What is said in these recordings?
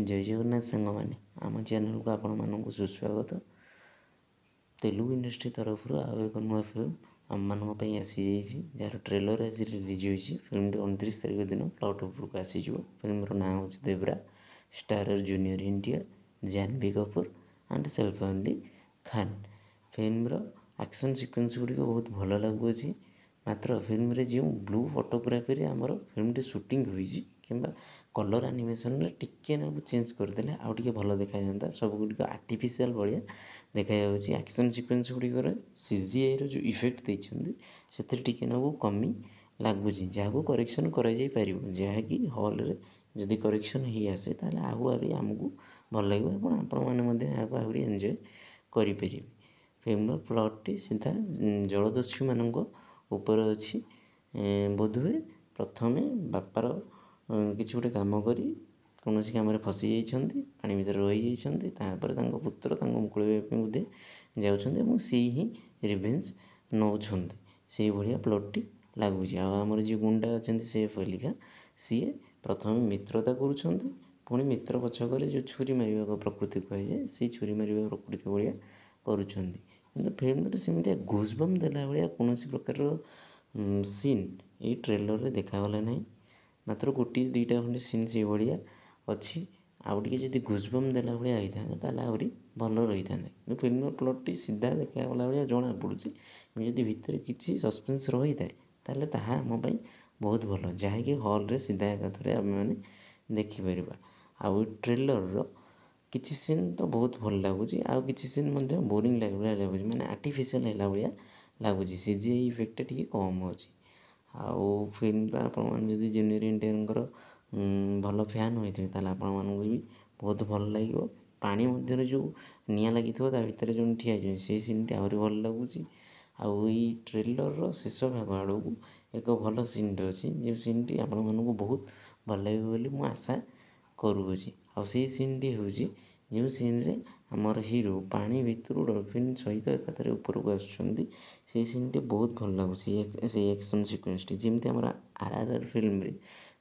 जय जगन्नाथ सांग मैंने आम चैनल को आपण मानक सुस्वागत। तेलुगु इंडस्ट्री तरफ आउ एक नुआ फिल्म आम मान आसी जार ट्रेलर आज रिलीज होती। फिल्म 29 तारिख दिन प्लॉट उपरक आसीज। फिल्म ना हूँ Devara. Starrer junior NTR, Janhvi Kapoor and Saif Ali Khan. Film action sequence गुड़िक बहुत भल लगुच। मात्र फिल्म रे जो ब्लू फोटोग्राफी आमर फिल्म टी शूटिंग होती कि कलर एनिमेशन टिके ना चेंज करदे आउ टे भल देखा जाता। सब गुड़िक आर्टिफिशियल भाया देखा एक्शन सिक्वेन्स गुड़िकर सीजीआई रो जो इफेक्ट देते से टिके ना कमी लगुच जहाँ करेक्शन कर जहाँकि हॉल रे जदि करेक्शन हो आसे ताले आहरी आमको भल लगे आपण मैंने एंजॉय करें। फिल्म प्लॉट टी सीधा जलदस्यु मान उपर अच्छी। बोधहुए प्रथमे बापार किसी गोटे कम कर कौन कम फसी जाती पानी भर रही जापर पुत्र मुकुल बोधे जाऊँ सी ही रिवेंज नौ से भाया प्लॉट टी लगुच। आमर जी गुंडा अच्छा सेफ अलिका सी प्रथम मित्रता कर मित्र पछक जो छुरी मार प्रकृति कहुए सी छुरी मार प्रकृति भाया कर। फिल्म सेमती घुसबम देला भाया कौन प्रकार सीन ये ट्रेलर रे देखागला ना। मात्र गोटे दुईटा खंडे सीन से भाया अच्छी आउ टे घुसबम देला भाया होता है आहरी भल रही था। फिल्म प्लॉट टी सीधा देखागला भाया जना पड़ी जदि भितर किसी सस्पेंस रही था ताहा आमपाई बहुत भल जहाँकि हॉल रे सीधा एकाथरे आम मैंने देखिपर। आउ ट्रेलर किसी सीन तो बहुत भल लगुच आउ किसी सीन बोरिंग लगुच माने आर्टिफिशियल है भाया लगुच। सीजीआई इफेक्ट टी कम अच्छी। आउ फिल्म तो आपड़ी जूनियर एनटीआर भल फैन होते हैं आपण भी बहुत भल लगे। पानी मध्य जो निआ लगी भितर जो ठिया से सीन टी आहरी भल लगुच। आउ ट्रेलर शेष भाग आड़ को एक भल सीन टे अच्छी जो सीन टी आपण मानक बहुत भल लगे मुझे आशा करुँच। आउ सीन टी हूँ जो सीन रे आमर हिरो पानी भितर डॉल्फिन सहित एकाथरे उपरको आसुँच से सीन टी बहुत भल लगुच। से एक्शन सिक्वेन्स टी जमी आम आरआरआर फिल्म रे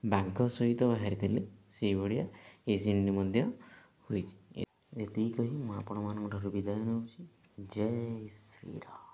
बाघ सहित बाहरी थे से भाया ये सीन टी हुई। ये कही मुझे विदाय नौ। जय श्री राम।